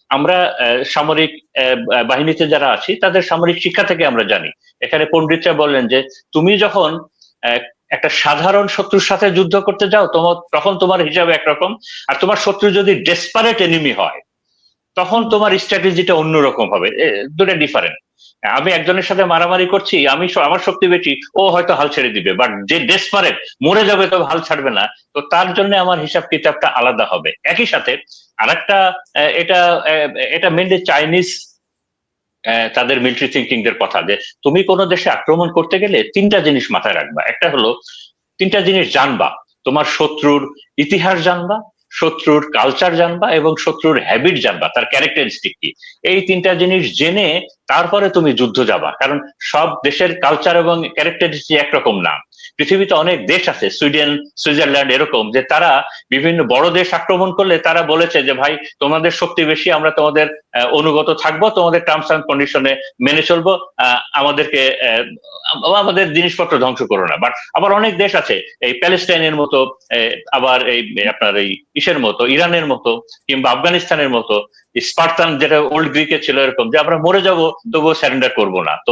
আমরা সামরিক বাহিনীতে যারা আছি তাদের সামরিক শিক্ষা থেকে আমরা জানি, এখানে পণ্ডিতরা বলেন যে তুমি যখন আহ, একটা সাধারণ শত্রুর সাথে যুদ্ধ করতে যাও তোমার তখন তোমার হিসাবে একরকম, আর তোমার শত্রু যদি ডেসপারেট এনিমি হয় তখন হুম। তোমার স্ট্র্যাটেজিটা অন্যরকম হবে। দুটো ডিফারেন্ট। আমি একজনের সাথে মারামারি করছি, আমার শক্তি বেশি, ও হয়তো হাল ছেড়ে দিবে, বাট যে ডেসপারেট মরে যাবে তবে হাল ছাড়বে না, তো তার জন্য আমার হিসাব কিতাবটা আলাদা হবে। একই সাথে আরেকটা আহ, এটা আহ, এটা মেনলি চাইনিজ তাদের মিলিটারি থিঙ্কিং এর কথা, যে তুমি কোনো দেশে আক্রমণ করতে গেলে তিনটা জিনিস মাথায় রাখবা। একটা হলো তিনটা জিনিস জানবা, তোমার শত্রুর ইতিহাস জানবা, শত্রুর কালচার জানবা এবং শত্রুর হ্যাবিট জানবা, তার ক্যারেক্টারিস্টিক কি। এই তিনটা জিনিস জেনে তারপরে তুমি যুদ্ধ যাবা, কারণ সব দেশের কালচার এবং ক্যারেক্টারিস্টিক একরকম না। পৃথিবীতে অনেক দেশ আছে, সুইডেন, সুইজারল্যান্ড এরকম, যে তারা বিভিন্ন বড় দেশ আক্রমণ করলে তারা বলেছে যে ভাই তোমাদের শক্তি বেশি, আমরা তোমাদের অনুগত থাকবো, তোমাদের টার্মস এন্ড কন্ডিশনে মেনে চলবো, আমাদেরকে আমাদের জিনিসপত্র ধ্বংস করো না। বাট আবার অনেক দেশ আছে, এই প্যালেস্টাইনের মতো, আবার এই আপনার এই ইসের মতো, ইরানের মতো, কিংবা আফগানিস্তানের মতো, স্পার্তান যেটা ওল্ড গ্রিকে ছিল, এরকম যে আমরা মরে যাব তবুও স্যারেন্ডার করবো না। তো